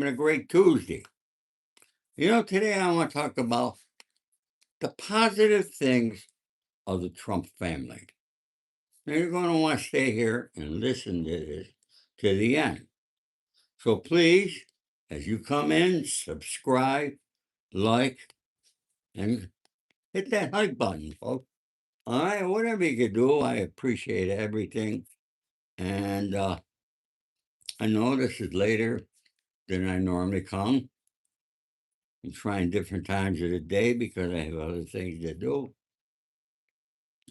a great Tuesday. Today I want to talk about the positive things of the Trump family. Now, you're going to want to stay here and listen to this to the end. So please, as you come in, subscribe, like, and hit that like button, folks. All right, whatever you can do, I appreciate everything. And I know this is later than I normally come. I'm trying different times of the day because I have other things to do.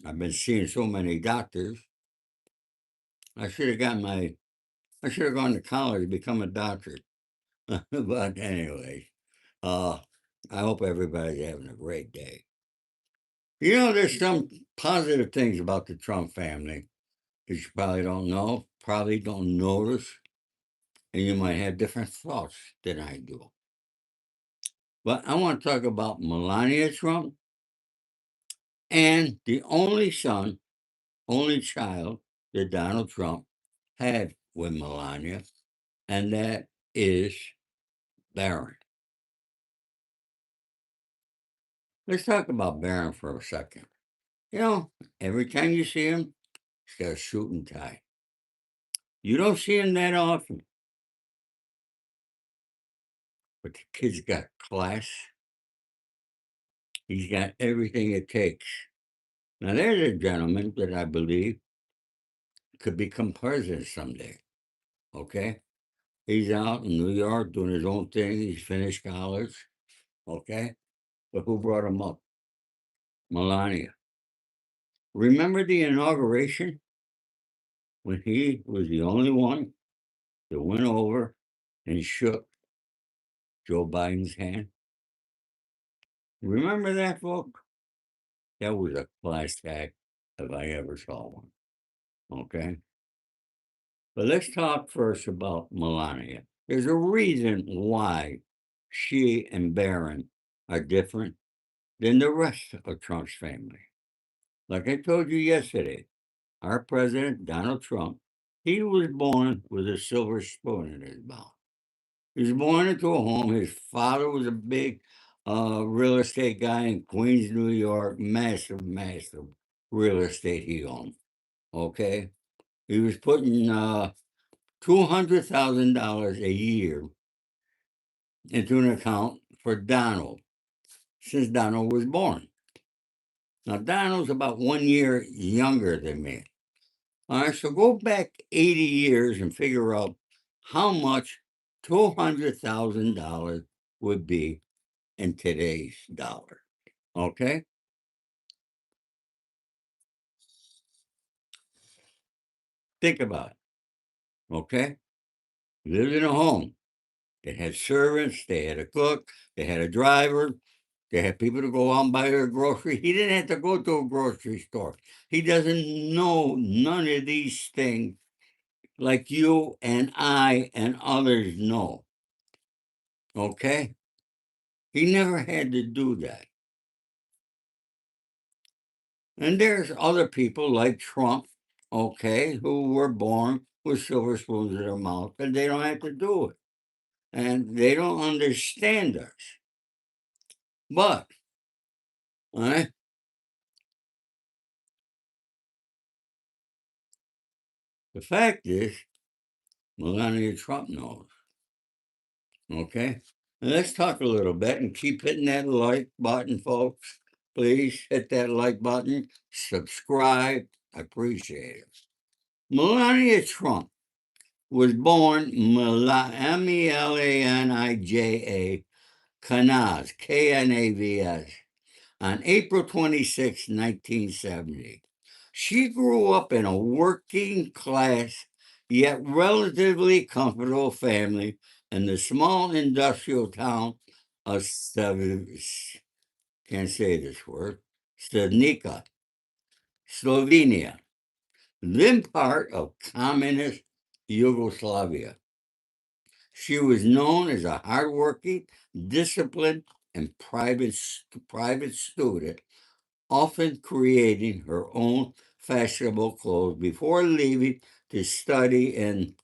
I've been seeing so many doctors. I should have gone to college to become a doctor. But anyway, uh, I hope everybody's having a great day. There's some positive things about the Trump family that you probably don't know, probably don't notice, and you might have different thoughts than I do. But I want to talk about Melania Trump and the only child that Donald Trump had with Melania, and that is Barron. Let's talk about Barron for a second. Every time you see him, he's got a suit and tie. You don't see him that often, but the kid's got class. He's got everything it takes. Now, there's a gentleman that I believe could become president someday. Okay? He's out in New York doing his own thing. He's finished college. Okay? But who brought him up? Melania. Remember the inauguration when he was the only one that went over and shook Joe Biden's hand? Remember that, folks? That was a class act if I ever saw one. Okay? But let's talk first about Melania. There's a reason why she and Barron are different than the rest of Trump's family. Like I told you yesterday, our president, Donald Trump, he was born with a silver spoon in his mouth. He was born into a home. His father was a big real estate guy in Queens, New York. Massive, massive real estate he owned. Okay. He was putting $200,000 a year into an account for Donald since Donald was born. Now, Donald's about 1 year younger than me. All right, so go back 80 years and figure out how much $200,000 would be in today's dollar. Okay? Think about it. Okay? Lived in a home. They had servants, they had a cook, they had a driver, they had people to go out and buy their groceries. He didn't have to go to a grocery store. He doesn't know none of these things like you and I and others know. Okay? He never had to do that. And there's other people like Trump, okay, who were born with silver spoons in their mouth, and they don't have to do it. And they don't understand us. But, all right, the fact is, Melania Trump knows. Okay? And let's talk a little bit and keep hitting that like button, folks. Please hit that like button, subscribe. I appreciate it. Melania Trump was born Melanija Knavs, Knavs, on April 26, 1970. She grew up in a working class, yet relatively comfortable family in the small industrial town of can't say this word, Stavnica, Slovenia, then part of communist Yugoslavia. She was known as a hardworking, disciplined, and private student, often creating her own fashionable clothes before leaving to study in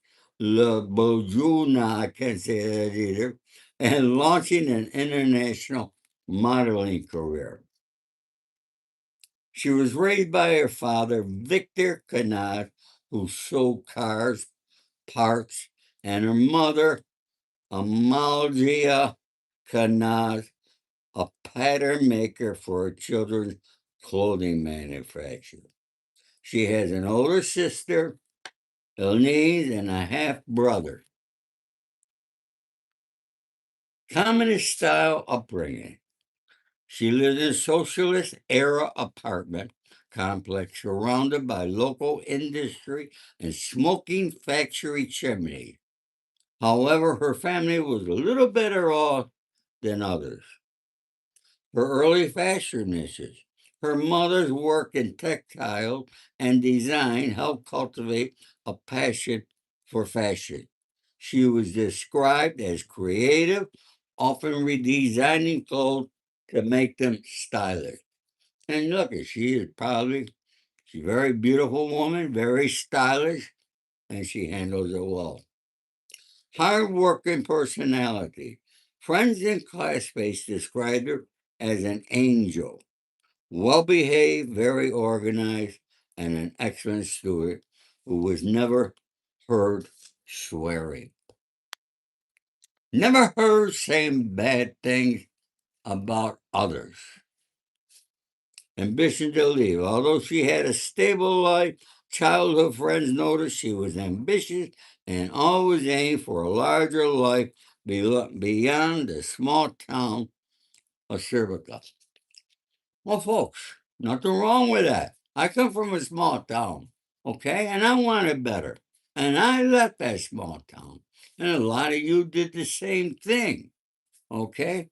Le Bojuna, I can't say that either, and launching an international modeling career. She was raised by her father, Victor Canard, who sold cars, parts, and her mother, Amalia Canard, a pattern maker for a children's clothing manufacturer. She has an older sister, Elise, and a half brother. Communist style upbringing. She lived in a socialist era apartment complex surrounded by local industry and smoking factory chimneys. However, her family was a little better off than others. Her early fashion niches. Her mother's work in textiles and design helped cultivate a passion for fashion. She was described as creative, often redesigning clothes to make them stylish. And look, she's a very beautiful woman, very stylish, and she handles it well. Hard-working personality. Friends and classmates described her as an angel, well-behaved, very organized, and an excellent steward who was never heard swearing. Never heard saying bad things about others. Ambition to leave. Although she had a stable life, childhood friends noticed she was ambitious and always aimed for a larger life beyond the small town of Cervica. Well, folks, nothing wrong with that. I come from a small town, okay, and I wanted better. And I left that small town. And a lot of you did the same thing, okay?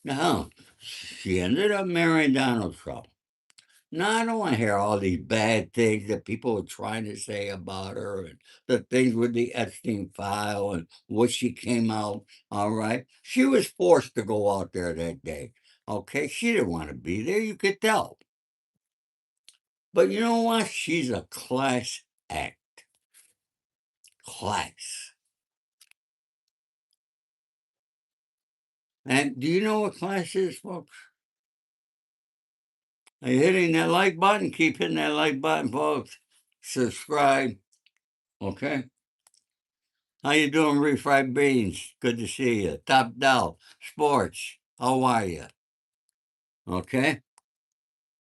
Now, she ended up marrying Donald Trump. Now, I don't want to hear all these bad things that people are trying to say about her and the things with the Epstein file and what she came out. All right. She was forced to go out there that day. Okay. She didn't want to be there. You could tell. But you know what? She's a class act. Class. And do you know what class is, folks? Are you hitting that like button? Keep hitting that like button, folks. Subscribe. Okay. How you doing, refried beans? Good to see you. Top Doll Sports. How are you? Okay.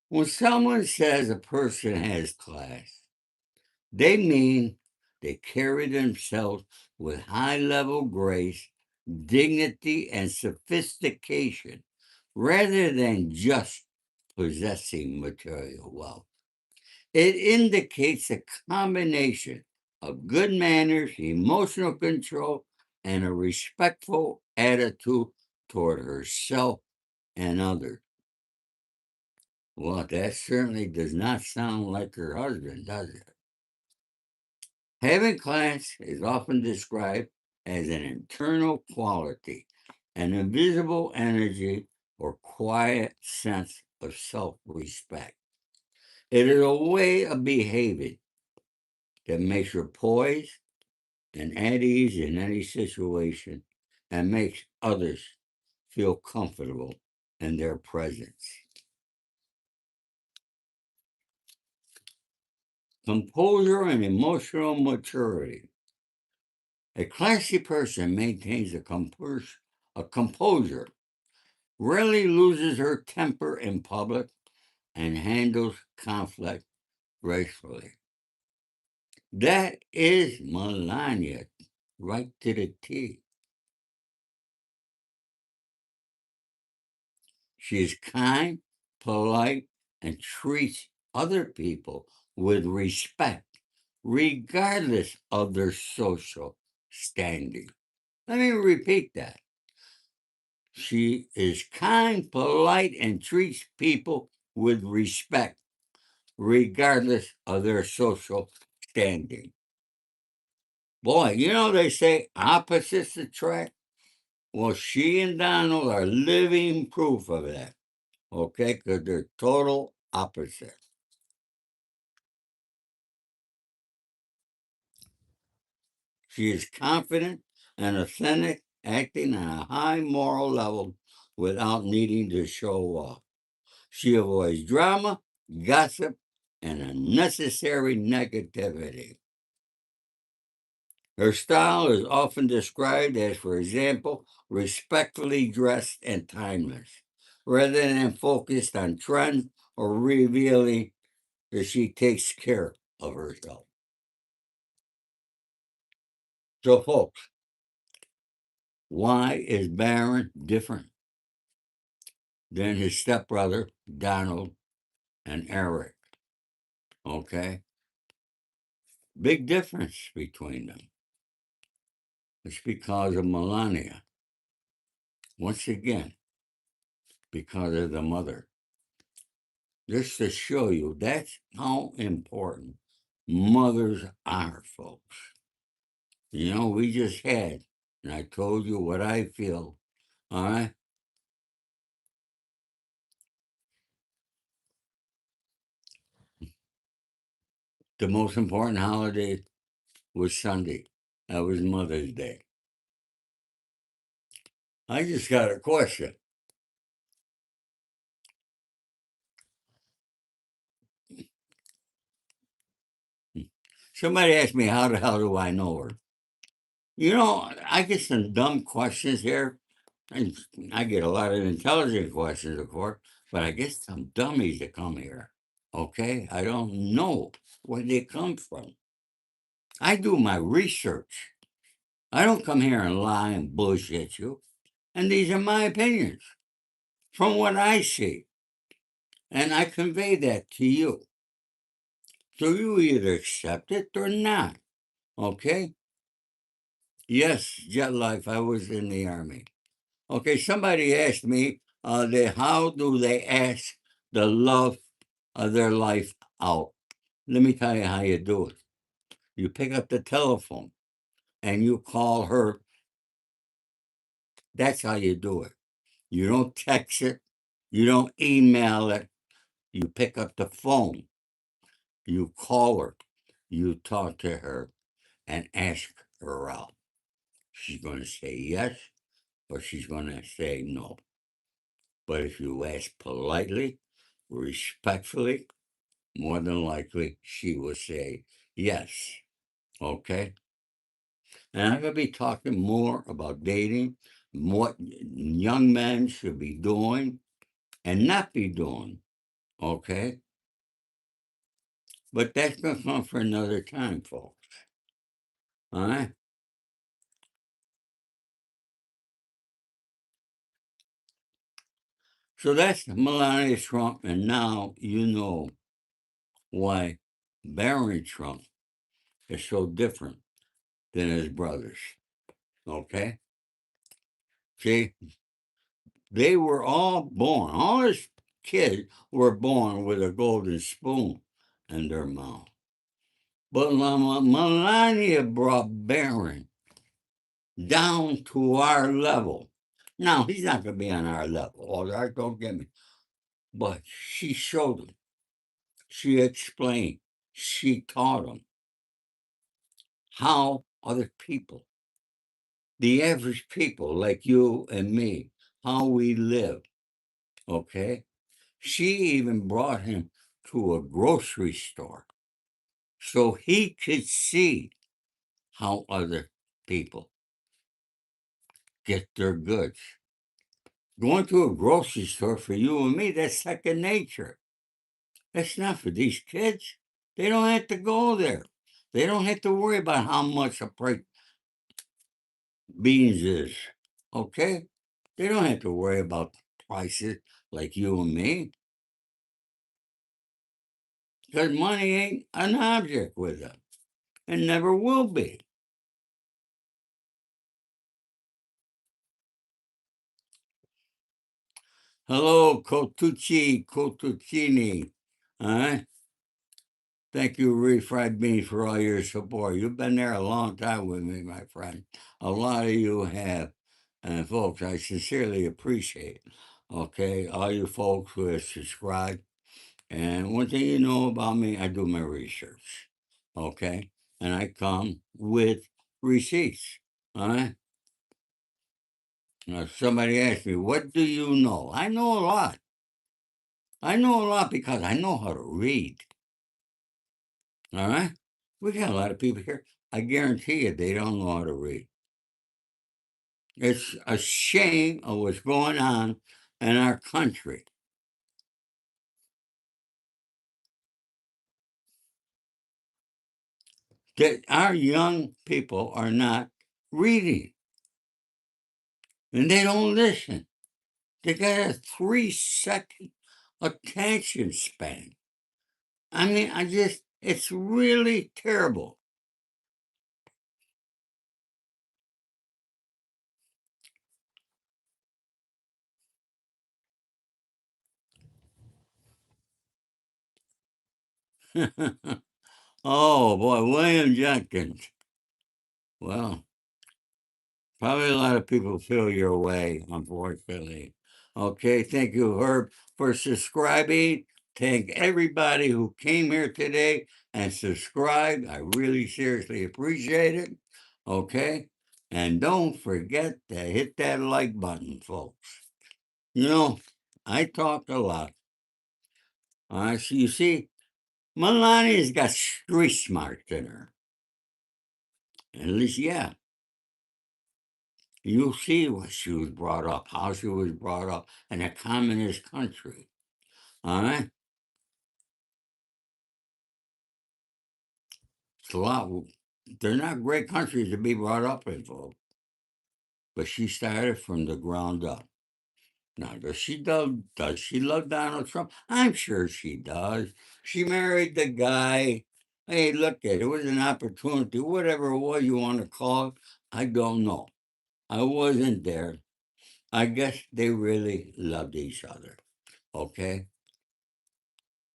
When someone says a person has class, they mean they carry themselves with high level grace, dignity, and sophistication, rather than just possessing material wealth. It indicates a combination of good manners, emotional control, and a respectful attitude toward herself and others. Well, that certainly does not sound like her husband, does it? Having class is often described as an internal quality, an invisible energy or quiet sense of self respect. It is a way of behaving that makes her poised and at ease in any situation and makes others feel comfortable in their presence. Composure and emotional maturity. A classy person maintains a composure, rarely loses her temper in public, and handles conflict gracefully. That is Melania, right to the T. She is kind, polite, and treats other people with respect, regardless of their social standing. Let me repeat that. She is kind, polite, and treats people with respect, regardless of their social standing. Boy, you know they say opposites attract. Well, she and Donald are living proof of that. Okay, because they're total opposites. She is confident and authentic, acting on a high moral level without needing to show off. She avoids drama, gossip, and unnecessary negativity. Her style is often described as, for example, respectfully dressed and timeless, rather than focused on trends or revealing that she takes care of herself. So, folks, why is Barron different than his stepbrother, Donald, and Eric? Okay? Big difference between them. It's because of Melania. Once again, because of the mother. Just to show you that's how important mothers are, folks. You know, we just had, and I told you what I feel. All right. The most important holiday was Sunday. That was Mother's Day. I just got a question. Somebody asked me, how the hell do I know her? You know, I get some dumb questions here. And I get a lot of intelligent questions, of course, but I get some dummies that come here. Okay? I don't know where they come from. I do my research. I don't come here and lie and bullshit you. And these are my opinions from what I see. And I convey that to you. So you either accept it or not. Okay? Yes, jet life. I was in the Army. Okay, somebody asked me, how do they ask the love of their life out? Let me tell you how you do it. You pick up the telephone and you call her. That's how you do it. You don't text it. You don't email it. You pick up the phone. You call her. You talk to her and ask her out. She's going to say yes or she's going to say no. But if you ask politely, respectfully, more than likely she will say yes. Okay? And I'm going to be talking more about dating, what young men should be doing and not be doing. Okay? But that's going to come for another time, folks. All right? So that's Melania Trump, and now you know why Barron Trump is so different than his brothers. Okay? See, they were all his kids were born with a golden spoon in their mouth. But Melania brought Barron down to our level. Now, he's not going to be on our level, all right? Don't get me. But she showed him, she explained, she taught him how other people, the average people like you and me, how we live, okay? She even brought him to a grocery store so he could see how other people get their goods. Going to a grocery store for you and me, that's second nature. That's not for these kids. They don't have to go there. They don't have to worry about how much a price beans is. Okay? They don't have to worry about prices like you and me. Because money ain't an object with them. And never will be. Hello, Cotuccini. All right? Thank you, Refried Beans, for all your support. You've been there a long time with me, my friend. A lot of you have. And folks, I sincerely appreciate, okay, all you folks who have subscribed. And one thing you know about me, I do my research, okay? And I come with receipts. All right. Now, somebody asked me, "What do you know?" I know a lot. I know a lot because I know how to read. All right. We got a lot of people here. I guarantee you, they don't know how to read. It's a shame of what's going on in our country. That our young people are not reading and they don't listen. They got a 3-second attention span. I mean, it's really terrible. Oh boy, William Jenkins. Well, probably a lot of people feel your way, unfortunately. Okay, thank you, Herb, for subscribing. Thank everybody who came here today and subscribed. I really seriously appreciate it. Okay, and don't forget to hit that like button, folks. You know, I talk a lot. So you see, Melania's got street smarts in her. At least, yeah. You'll see what she was brought up, how she was brought up in a communist country. All right? It's a lot. They're not great countries to be brought up in, folks. But she started from the ground up. Now, does she love Donald Trump? I'm sure she does. She married the guy. Hey, look at it. It was an opportunity, whatever it was you want to call it. I don't know. I wasn't there. I guess they really loved each other. Okay.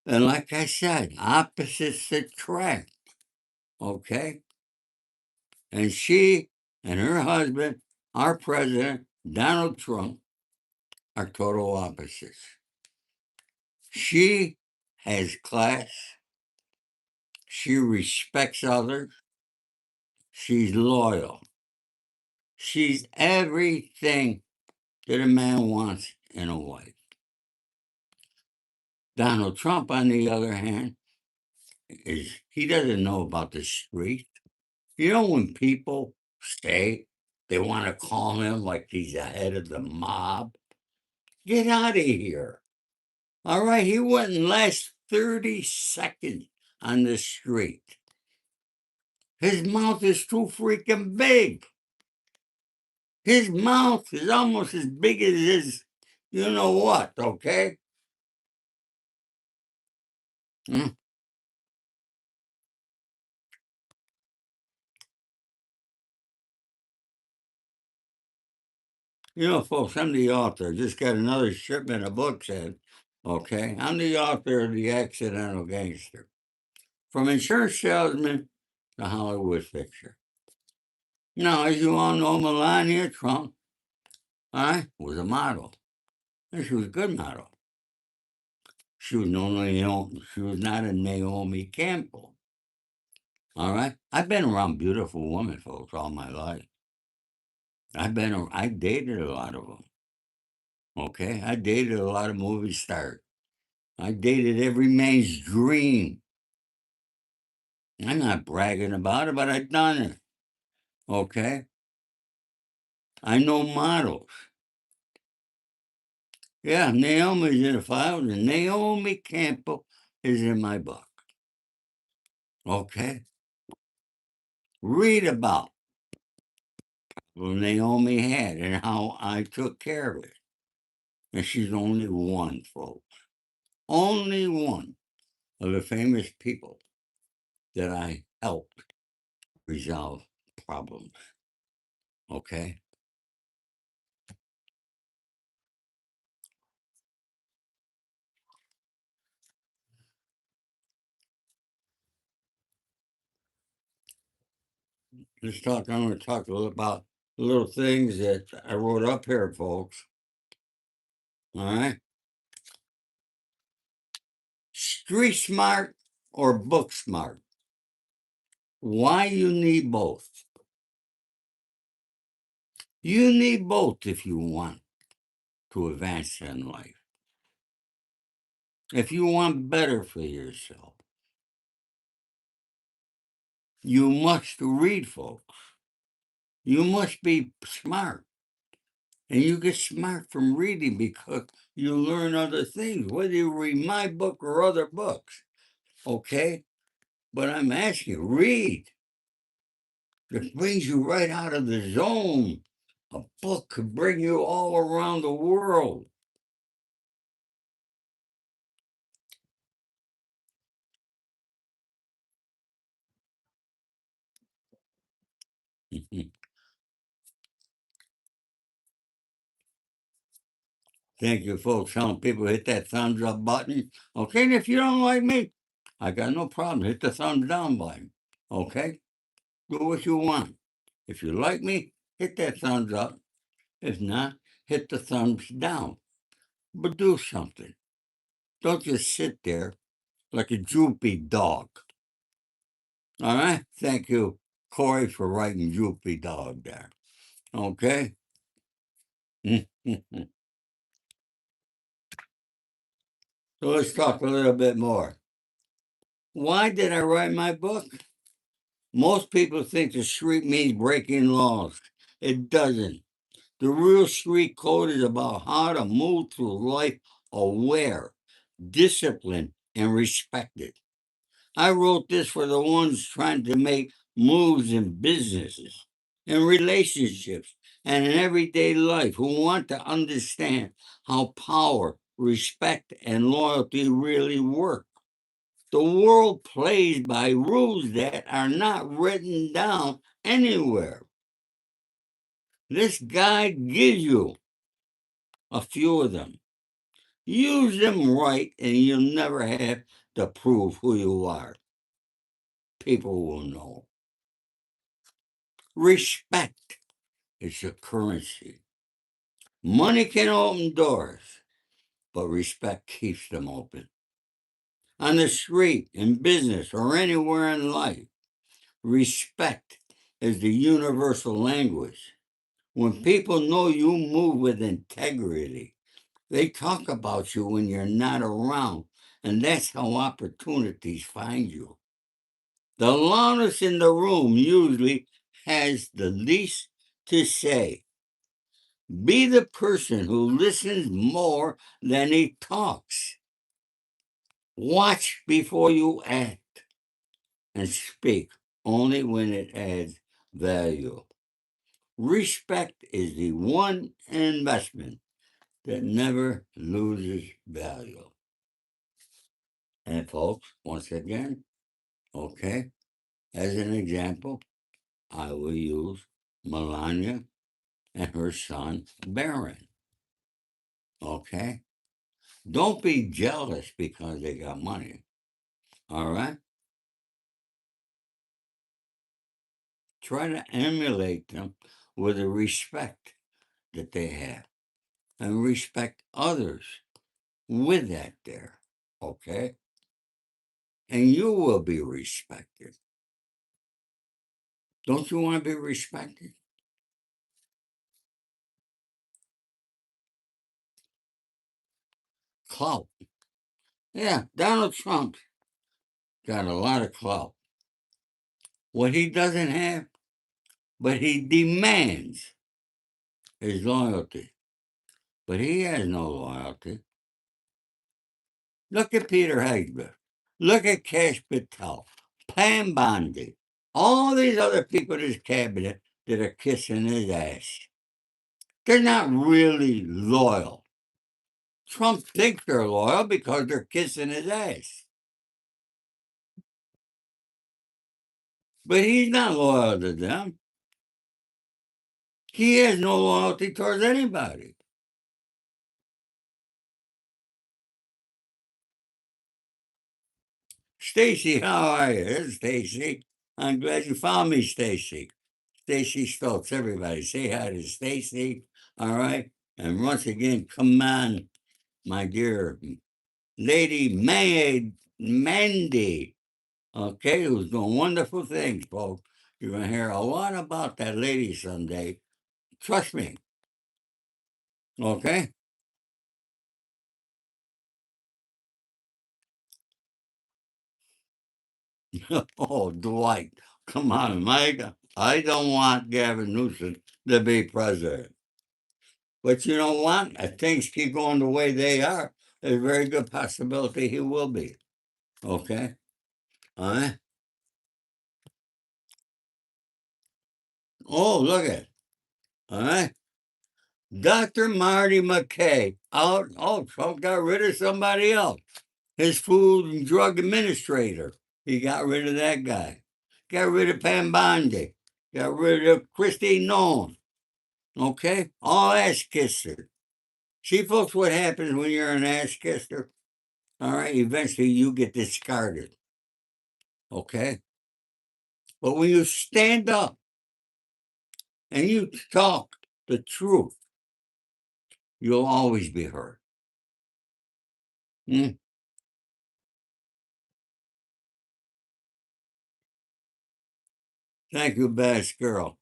And like I said, opposites attract. Okay. And she and her husband, our president, Donald Trump, are total opposites. She has class. She respects others. She's loyal. She's everything that a man wants in a wife. Donald Trump, on the other hand, he doesn't know about the street. You know when people say they want to call him like he's the head of the mob? Get out of here. All right, he wouldn't last 30 seconds on the street. His mouth is too freaking big. His mouth is almost as big as his, you know what, okay? Mm. You know, folks, I'm the author. Just got another shipment of books in, okay? I'm the author of The Accidental Gangster. From insurance salesman to Hollywood fixture. Now, as you all know, Melania Trump, I was a model. And she was a good model. She was she was not a Naomi Campbell. All right. I've been around beautiful women, folks, all my life. I dated a lot of them. Okay. I dated a lot of movie stars. I dated every man's dream. I'm not bragging about it, but I've done it. Okay. I know models. Yeah, Naomi's in the files, and Naomi Campbell is in my book. Okay. Read about what Naomi had and how I took care of it. And she's only one, folks. Only one of the famous people that I helped resolve problems. Okay. I'm going to talk a little about little things that I wrote up here, folks. All right. Street smart or book smart? Why you need both? You need both if you want to advance in life. If you want better for yourself, you must read, folks. You must be smart. And you get smart from reading because you learn other things, whether you read my book or other books. Okay? But I'm asking you, read. It brings you right out of the zone. A book could bring you all around the world. Thank you, folks. Telling people hit that thumbs up button. Okay, and if you don't like me, I got no problem. Hit the thumbs down button. Okay? Do what you want. If you like me, hit that thumbs up. If not, hit the thumbs down. But do something. Don't just sit there like a droopy dog. All right? Thank you, Corey, for writing droopy dog there. Okay? So let's talk a little bit more. Why did I write my book? Most people think the street means breaking laws. It doesn't. The real street code is about how to move through life aware, disciplined, and respected. I wrote this for the ones trying to make moves in businesses, in relationships, and in everyday life who want to understand how power, respect, and loyalty really work. The world plays by rules that are not written down anywhere. This guide gives you a few of them. Use them right, and you'll never have to prove who you are. People will know. Respect is a currency. Money can open doors, but respect keeps them open. On the street, in business, or anywhere in life, respect is the universal language. When people know you move with integrity, they talk about you when you're not around, and that's how opportunities find you. The loudest in the room usually has the least to say. Be the person who listens more than he talks. Watch before you act and speak only when it adds value. Respect is the one investment that never loses value. And folks, once again, okay, as an example, I will use Melania and her son, Baron. Okay? Don't be jealous because they got money. All right? Try to emulate them with the respect that they have and respect others with that there. Okay? And you will be respected. Don't you want to be respected? Clout. Yeah, Donald Trump got a lot of clout. What he doesn't have, but he demands, is loyalty. But he has no loyalty. Look at Peter Hagsbeth. Look at Cash Patel, Pam Bondi, all these other people in his cabinet that are kissing his ass. They're not really loyal. Trump thinks they're loyal because they're kissing his ass. But he's not loyal to them. He has no loyalty towards anybody. Stacy, how are you? There's Stacy. I'm glad you found me, Stacy. Stacy Stokes, everybody. Say hi to Stacy. All right. And once again, come on, my dear Lady Mandy, okay, who's doing wonderful things, folks. You're going to hear a lot about that lady someday. Trust me. Okay? Oh, Dwight, come on, Mike. I don't want Gavin Newsom to be president. But you know what? If things keep going the way they are, there's a very good possibility he will be. Okay? All right? Oh, look at it. All right? Dr. Marty McKay out. Oh, Trump got rid of somebody else. His food and drug administrator. He got rid of that guy. Got rid of Pam Bondi. Got rid of Christine Nolan. Okay? All ass kisser. See, folks, what happens when you're an ass kisser? All right, eventually you get discarded. Okay? But when you stand up and you talk the truth, you'll always be heard. Hmm? Thank you, best girl.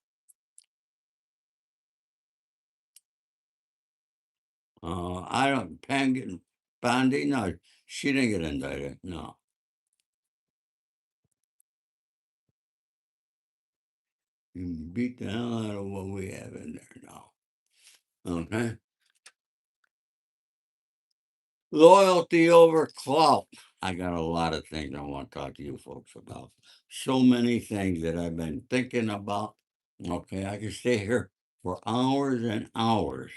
I don't, Pam Bondi, no, she didn't get indicted. No. You beat the hell out of what we have in there now. Okay? Loyalty over clout. I got a lot of things I want to talk to you folks about. So many things that I've been thinking about. Okay, I can stay here for hours and hours.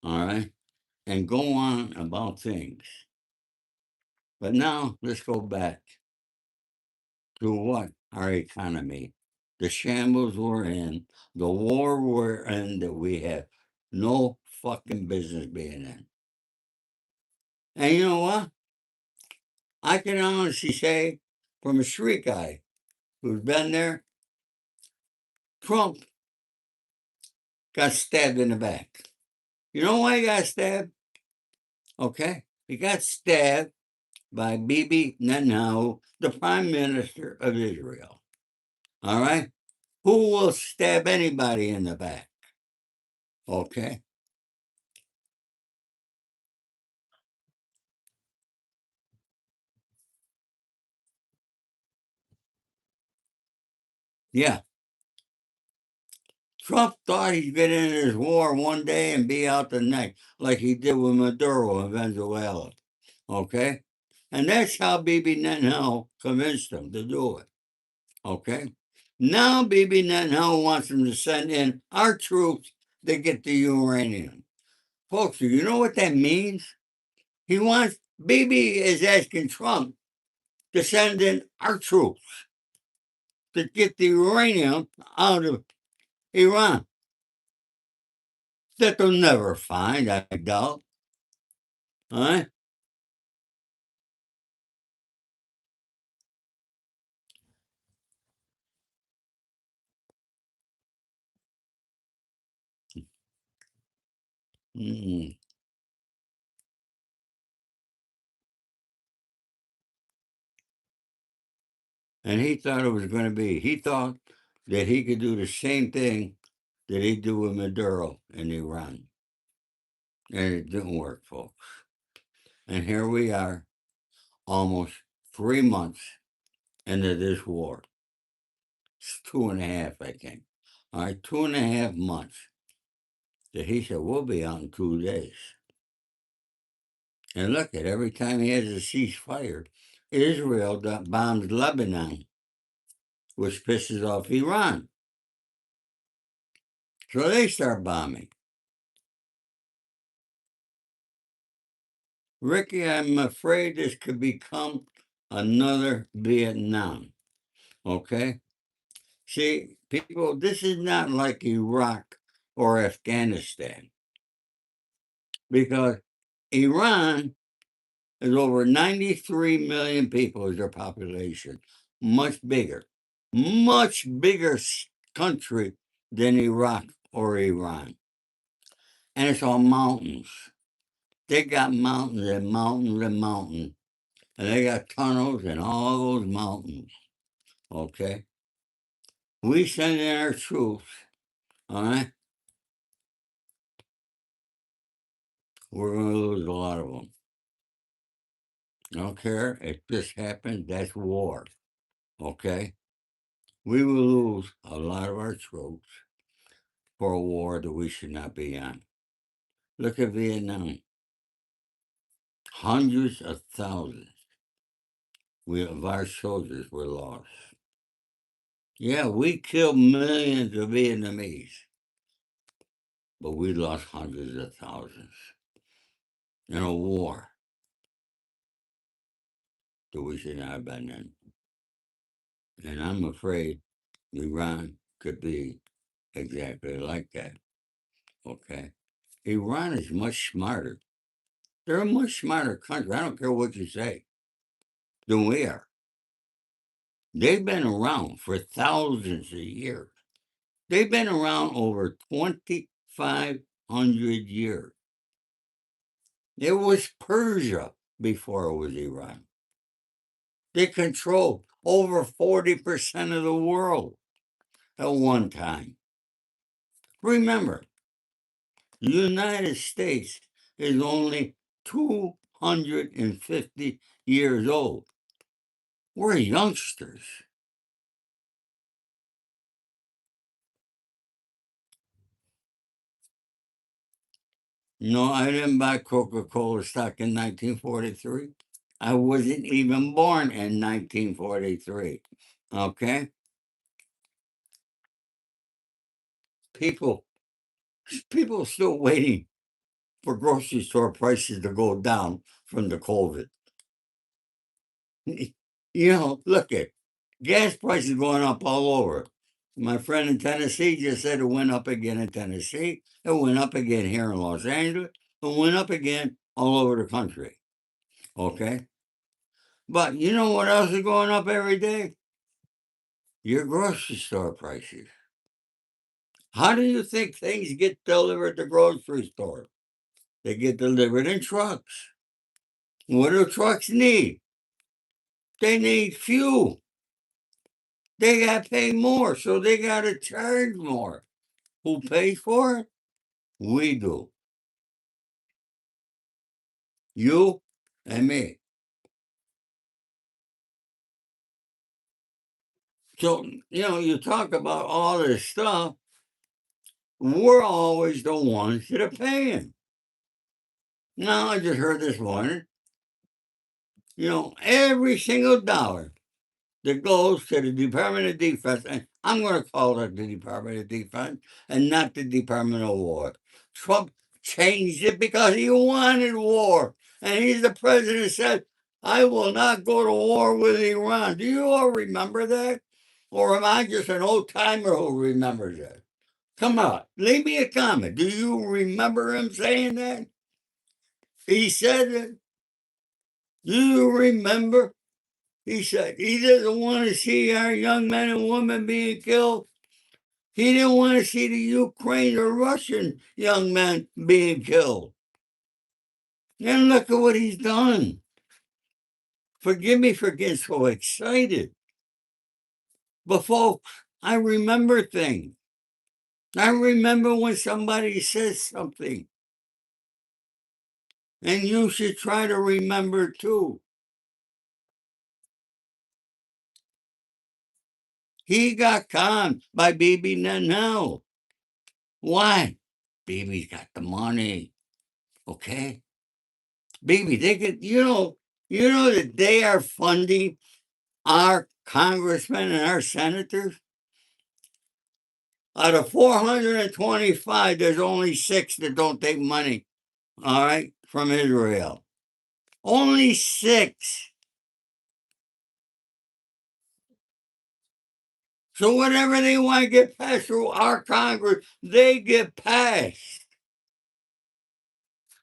All right, and go on about things. But now let's go back to what our economy, the shambles we're in, the war we're in that we have no fucking business being in. And you know what? I can honestly say, from a street guy who's been there, Trump got stabbed in the back. You know why he got stabbed? Okay. He got stabbed by Bibi Netanyahu, the Prime Minister of Israel. All right. Who will stab anybody in the back? Okay. Yeah. Trump thought he'd get in this war one day and be out the next, like he did with Maduro in Venezuela. Okay. And that's how Bibi Netanyahu convinced him to do it. Okay. Now Bibi Netanyahu wants him to send in our troops to get the uranium. Folks, do you know what that means? He wants, Bibi is asking Trump to send in our troops to get the uranium out of Iran. That they'll never find, I doubt. All right? Mm. And he thought it was going to be, he thought that he could do the same thing that he did with Maduro in Iran. And it didn't work, folks. And here we are, almost 3 months into this war. It's 2.5, I think. All right, 2.5 months. That he said, we'll be out in 2 days. And look at every time he has a ceasefire, Israel bombs Lebanon, which pisses off Iran. So they start bombing. Ricky, I'm afraid this could become another Vietnam. Okay? See, people, this is not like Iraq or Afghanistan because Iran is over 93 million people is their population, much bigger country than Iraq or Iran. And it's all mountains. They got mountains and mountains and mountains. And they got tunnels in all those mountains. Okay? We send in our troops, all right? we're going to lose a lot of them. I don't care. It just happened. That's war. Okay? We will lose a lot of our troops for a war that we should not be on. Look at Vietnam. Hundreds of thousands of our soldiers were lost. Yeah, we killed millions of Vietnamese, but we lost hundreds of thousands in a war that we should not have been in. And I'm afraid Iran could be exactly like that. Okay? Iran is much smarter. They're a much smarter country. I don't care what you say, than we are. They've been around for thousands of years. They've been around over 2,500 years. It was Persia before it was Iran. They controlled over 40% of the world at one time. Remember, the United States is only 250 years old. We're youngsters. No, I didn't buy Coca-Cola stock in 1943. I wasn't even born in 1943. Okay? People people still waiting for grocery store prices to go down from the COVID. Look at gas prices going up all over. My friend in Tennessee just said it went up again in Tennessee. It went up again here in Los Angeles. It went up again all over the country. Okay? But you know what else is going up every day? Your grocery store prices. How do you think things get delivered at the grocery store? They get delivered in trucks. What do trucks need? They need fuel. They got to pay more, so they got to charge more. Who pays for it? We do. You and me. So, you talk about all this stuff. We're always the ones that are paying. Now, I just heard this morning, every single dollar that goes to the Department of Defense, and I'm going to call it the Department of Defense and not the Department of War. Trump changed it because he wanted war. And he's the president said, I will not go to war with Iran. Do you all remember that? Or am I just an old timer who remembers that? Come on, leave me a comment. Do you remember him saying that? He said it. Do you remember? He said he doesn't want to see our young men and women being killed. He didn't want to see the Ukraine or Russian young men being killed. And look at what he's done. Forgive me for getting so excited. But folks, I remember things. I remember when somebody says something. And you should try to remember too. He got conned by Bibi Nanel. Why? Bibi's got the money. Okay? Bibi, they could, that they are funding our congressmen and our senators. Out of 425, there's only 6 that don't take money, all right, from Israel. Only 6. So whatever they want to get passed through our Congress, they get passed.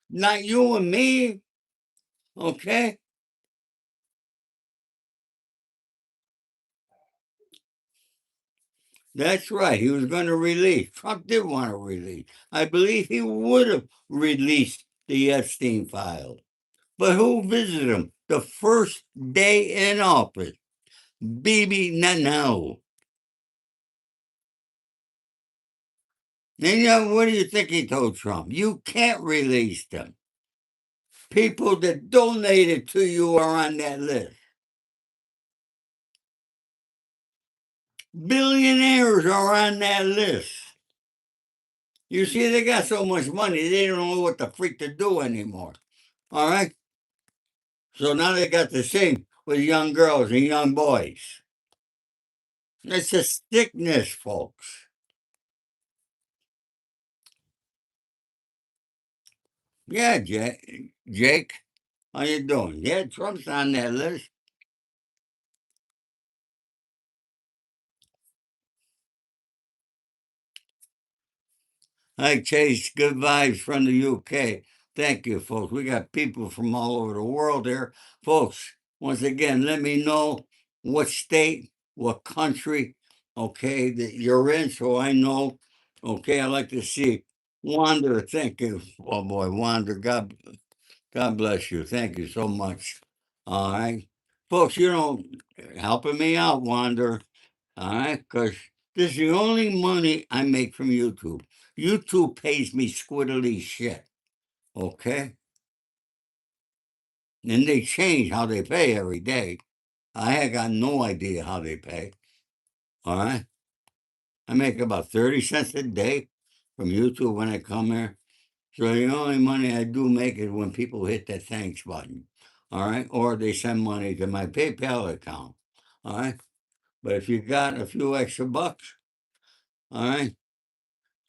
Not you and me, okay? That's right. He was going to release. Trump did want to release. I believe he would have released the Epstein files. But who visited him the first day in office? Bibi Netanyahu. And what do you think he told Trump? You can't release them. People that donated to you are on that list. Billionaires are on that list. You see, they got so much money, they don't know what the freak to do anymore. All right? So now they got the same with young girls and young boys. It's a sickness, folks. Yeah, Jake, how you doing? Yeah, Trump's on that list. Hi, Chase. Good vibes from the UK. Thank you, folks. We got people from all over the world here. Folks, once again, let me know what state, what country, okay, that you're in so I know. Okay, I like to see Wander. Thank you. Oh, boy, Wander. God bless you. Thank you so much. All right. Folks, helping me out, Wander. All right, because this is the only money I make from YouTube. YouTube pays me squiddly shit. Okay? And they change how they pay every day. I had got no idea how they pay. All right? I make about 30 cents a day from YouTube when I come here. So the only money I do make is when people hit that thanks button. All right? Or they send money to my PayPal account. All right? But if you got a few extra bucks, all right,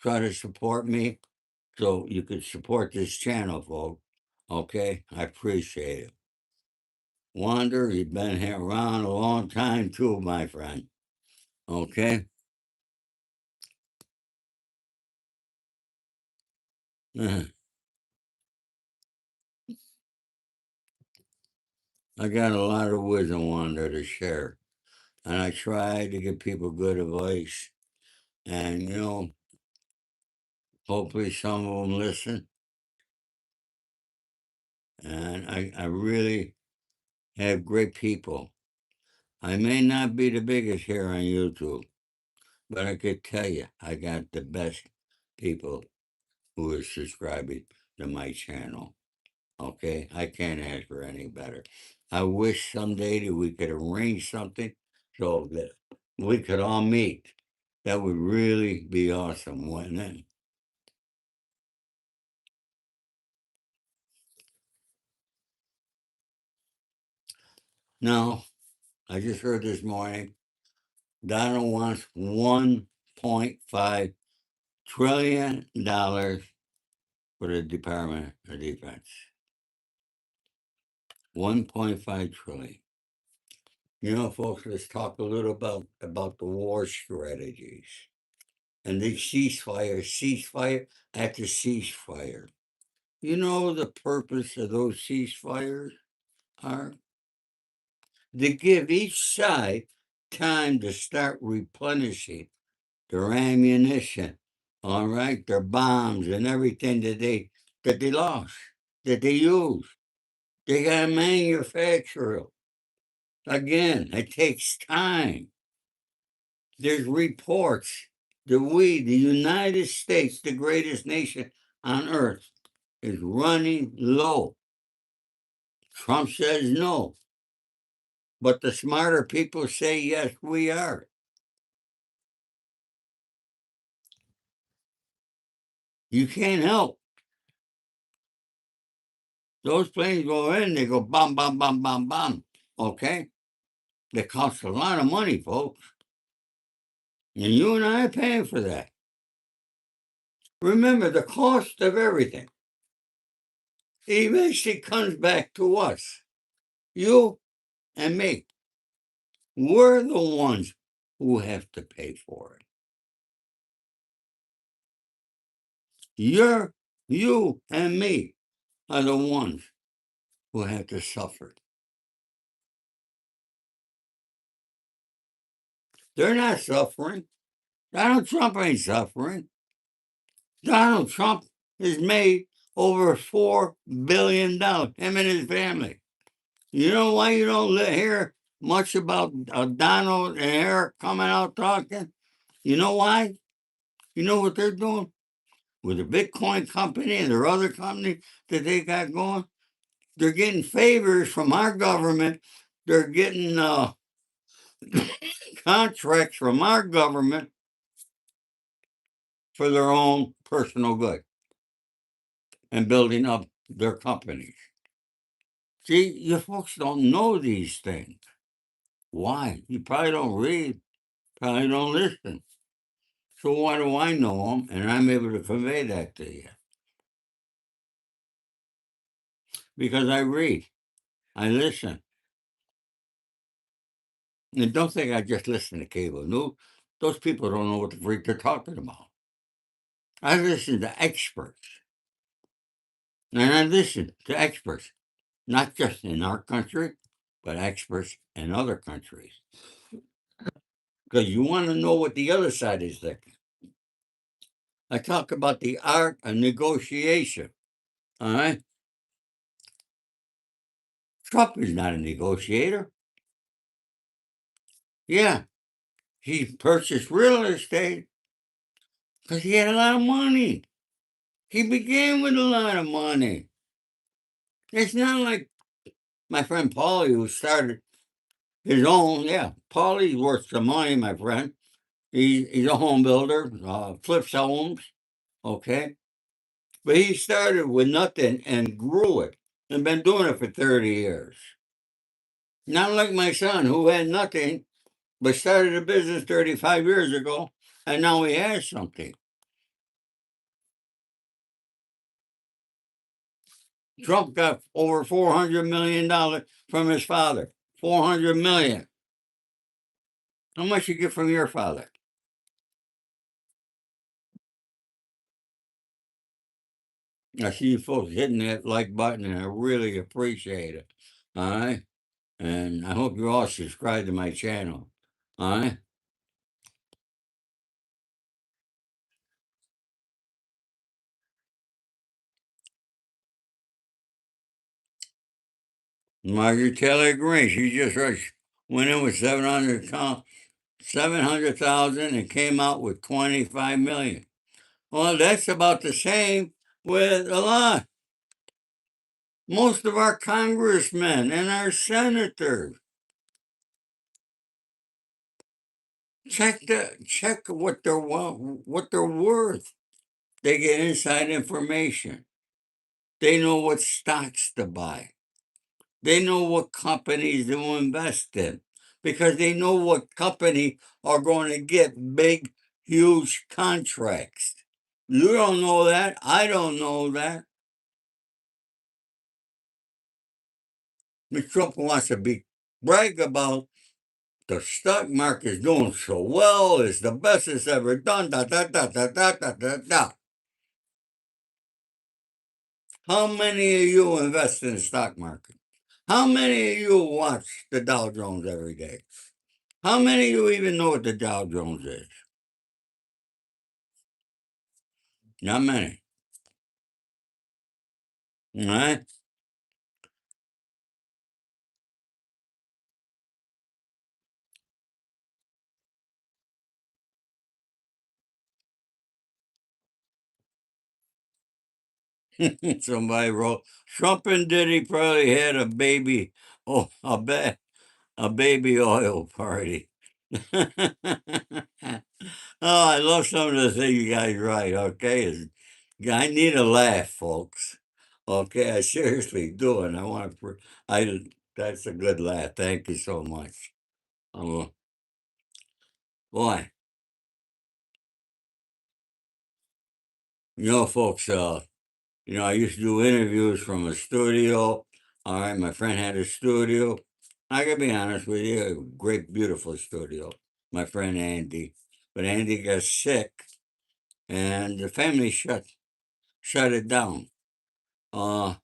try to support me so you could support this channel, folks. Okay, I appreciate it. Wander, you've been here around a long time too, my friend. Okay, I got a lot of wisdom, Wander, to share, and I try to give people good advice. And hopefully some of them listen. And I really have great people. I may not be the biggest here on YouTube, but I could tell you I got the best people who are subscribing to my channel. Okay, I can't ask for any better. I wish someday that we could arrange something so that we could all meet. That would really be awesome, wouldn't it? Now, I just heard this morning Donald wants $1.5 trillion for the Department of Defense. 1.5 trillion. Folks, let's talk a little about the war strategies and the ceasefire after ceasefire. You know the purpose of those ceasefires are to give each side time to start replenishing their ammunition, all right, their bombs and everything that they lost, that they used. They gotta manufacture it. Again, it takes time. There's reports that we, the United States, the greatest nation on earth, is running low. Trump says no, but the smarter people say yes, we are. You can't help. Those planes go in, they go bam, bam, bam, bam, bam. Okay? They cost a lot of money, folks. And you and I are paying for that. Remember the cost of everything. It eventually comes back to us. You and me. We're the ones who have to pay for it. You and me are the ones who have to suffer. They're not suffering. Donald Trump ain't suffering. Donald Trump has made over $4 billion, him and his family. You know why you don't hear much about Donald and Eric coming out talking? You know why? You know what they're doing? With the Bitcoin company and their other company that they got going? They're getting favors from our government. They're getting contracts from our government for their own personal good and building up their companies. See, you folks don't know these things. Why? You probably don't read, probably don't listen. So why do I know them and I'm able to convey that to you? Because I read, I listen. And don't think I just listen to cable news. Those people don't know what the freak they're talking about. I listen to experts. And I listen to experts, not just in our country, but experts in other countries. Because you want to know what the other side is thinking. I talk about the art of negotiation. All right. Trump is not a negotiator. Yeah, he purchased real estate because he had a lot of money. He began with a lot of money. It's not like my friend Paulie who started his own. Yeah, Paulie's worth some money, my friend. He's a home builder, flips homes, okay? But he started with nothing and grew it and been doing it for 30 years. Not like my son who had nothing but started a business 35 years ago and now he has something. Trump got over $400 million from his father. 400 million. How much you get from your father? I see you folks hitting that like button and I really appreciate it. All right. And I hope you all subscribe to my channel. All right. Margaret Taylor Greene, she just went in with 700,000 and came out with 25 million. Well, that's about the same with a lot. Most of our congressmen and our senators check what they're worth. They get inside information. They know what stocks to buy. They know what companies to invest in because they know what company are going to get big, huge contracts. You don't know that. I don't know that. Mr. Trump wants to brag about the stock market is doing so well. It's the best it's ever done. Da, da, da, da, da, da, da, da. How many of you invest in the stock market? How many of you watch the Dow Jones every day? How many of you even know what the Dow Jones is? Not many. All right? Somebody wrote, Trump and Diddy probably had a baby, oh, a baby oil party. Oh, I love some of the things you guys write, okay? I need a laugh, folks. Okay, I seriously do, and I want to, that's a good laugh. Thank you so much. Oh, boy, folks, I used to do interviews from a studio. All right, my friend had a studio. I gotta be honest with you, a great, beautiful studio. My friend Andy, but Andy got sick, and the family shut it down. Uh,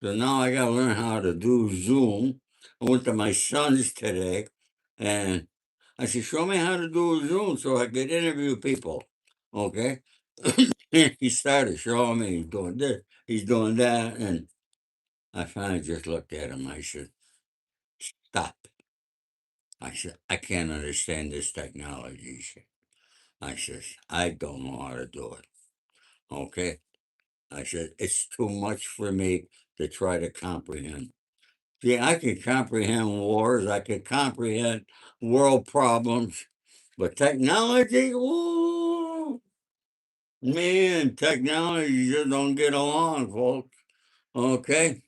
so now I gotta learn how to do Zoom. I went to my son's today, and I said, "Show me how to do Zoom so I could interview people." Okay, he started showing me he's doing this, he's doing that, and I finally just looked at him. I said, "Stop." I said, "I can't understand this technology." I says, "I don't know how to do it." Okay. I said, "It's too much for me to try to comprehend. See, I can comprehend wars, I can comprehend world problems, but technology, ooh, me and technology just don't get along, folks. Okay?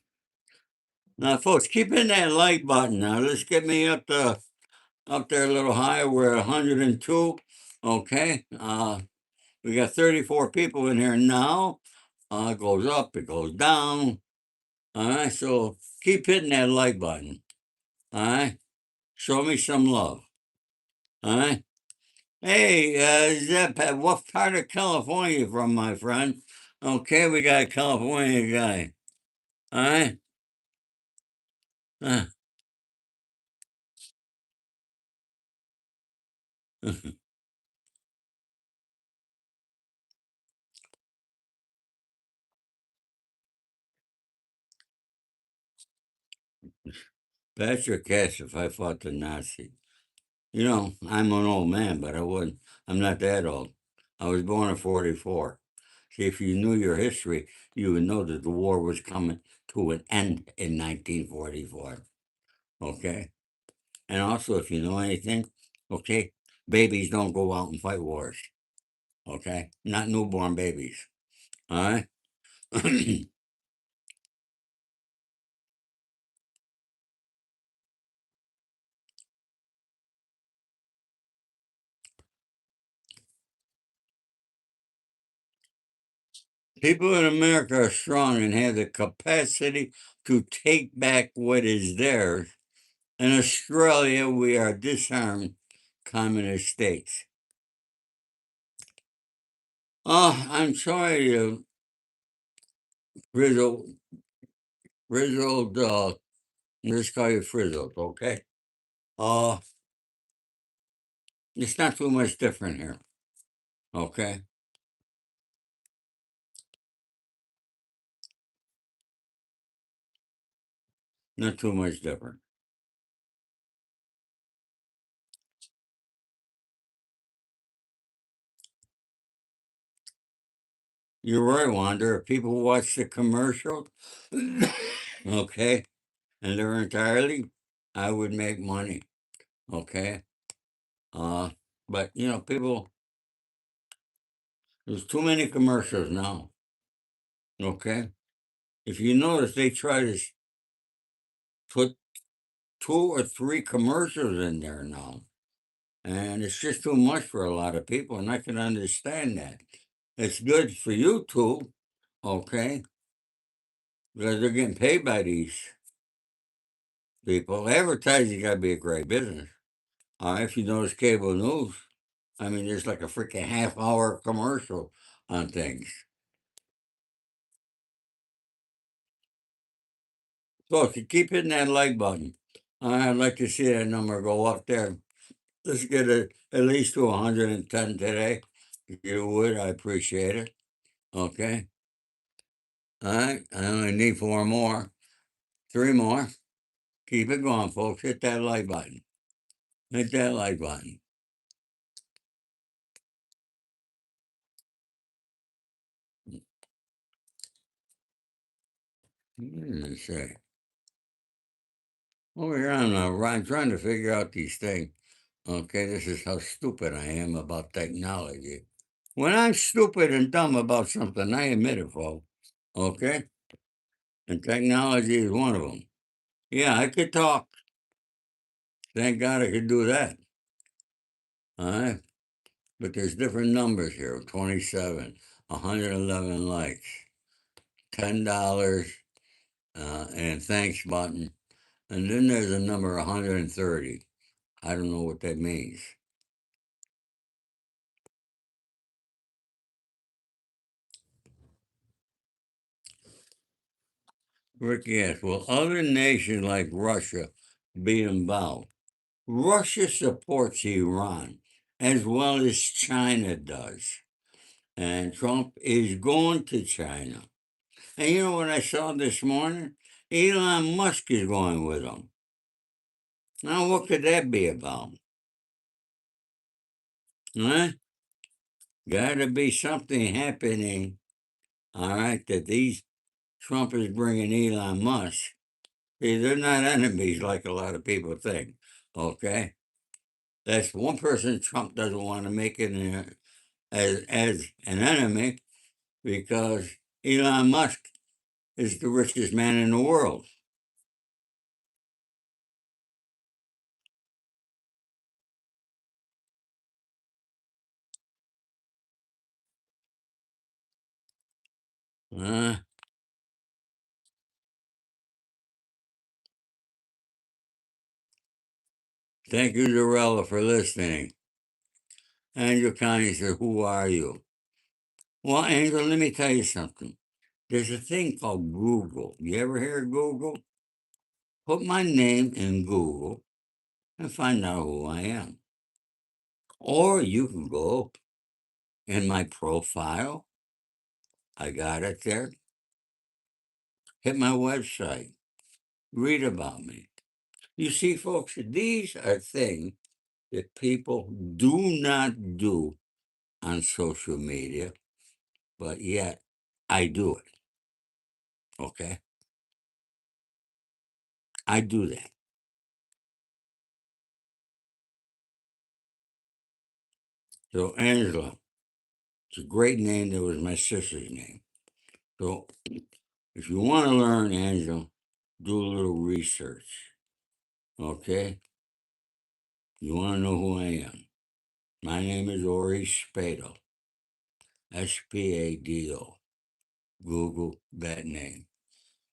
Now, folks, keep in that like button. Now, let's get me up there a little higher. We're at 102. Okay? We got 34 people in here now. It goes up, it goes down. All right, so keep hitting that like button. All right, show me some love. All right. Hey, Zep, what part of California you from, my friend? Okay, we got a California guy. All right. Uh, Patrick Cash if I fought the Nazi. You know, I'm an old man, but I wouldn't. I'm not that old. I was born in 44. See, if you knew your history, you would know that the war was coming to an end in 1944. Okay? And also, if you know anything, okay, babies don't go out and fight wars. Okay? Not newborn babies. All right? People in America are strong and have the capacity to take back what is theirs. In Australia, we are disarmed communist states. Oh, I'm sorry, Frizzle, Frizzled, let's call you Frizzled, okay? Uh, it's not too much different here, okay? Not too much different. You're right, Wanda. If people watch the commercial, okay, and they're entirely, I would make money, okay? Uh, but you know, people, there's too many commercials now, okay? If you notice, they try to put two or three commercials in there now, and it's just too much for a lot of people, and I can understand that. It's good for YouTube, okay, because they're getting paid by these people. Advertising got to be a great business. If you notice cable news, I mean, there's like a freaking half-hour commercial on things. So if you keep hitting that like button, I'd like to see that number go up there. Let's get it at least to 110 today. If you would, I appreciate it. Okay. All right. I only need four more, three more. Keep it going, folks. Hit that like button. Hit that like button. What did it say? Over here, I'm trying to figure out these things. Okay, this is how stupid I am about technology. When I'm stupid and dumb about something, I admit it, folks. Okay? And technology is one of them. Yeah, I could talk. Thank God I could do that. All right? But there's different numbers here 27, 111 likes, $10, and thanks button. And then there's a number 130. I don't know what that means. Ricky asks, will other nations like Russia be involved? Russia supports Iran as well as China does. And Trump is going to China. And you know what I saw this morning? Elon Musk is going with him. Now, what could that be about? Huh? Got to be something happening, all right, that these Trump is bringing Elon Musk. See, they're not enemies like a lot of people think. Okay, that's one person Trump doesn't want to make it as an enemy because Elon Musk is the richest man in the world. Uh, Thank you, Dorella, for listening. Angel Connie said, "Who are you?" Well, Angel, let me tell you something. There's a thing called Google. You ever hear of Google? Put my name in Google and find out who I am. Or you can go in my profile. I got it there. Hit my website. Read about me. You see, folks, these are things that people do not do on social media, but yet I do it. Okay? I do that. So, Angela, it's a great name. That was my sister's name. So, if you want to learn, Angela, do a little research. Okay? You want to know who I am? My name is Ori Spado. Spado. Google that name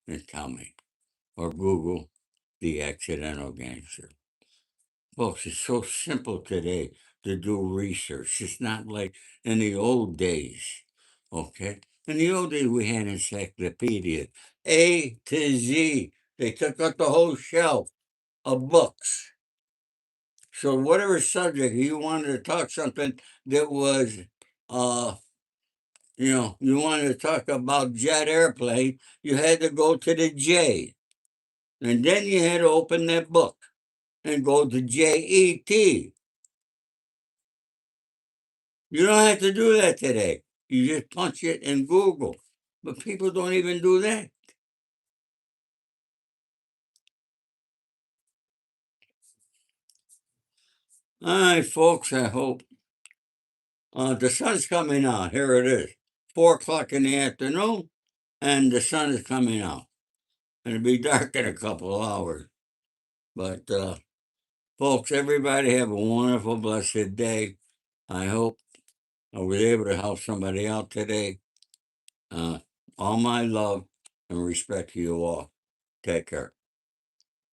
and tell me. Or Google the accidental gangster. Folks, it's so simple today to do research. It's not like in the old days. Okay? In the old days, we had encyclopedia, A to Z. They took out the whole shelf of books. So whatever subject you wanted to talk something that was, uh, you wanted to talk about jet airplane, you had to go to the J, and then you had to open that book and go to JET. You don't have to do that today. You just punch it in Google. But people don't even do that. All right, folks, I hope. The sun's coming out. Here it is. 4 o'clock in the afternoon, and the sun is coming out. And it'll be dark in a couple of hours. But, folks, everybody have a wonderful, blessed day. I hope I was able to help somebody out today. Uh, all my love and respect to you all. Take care.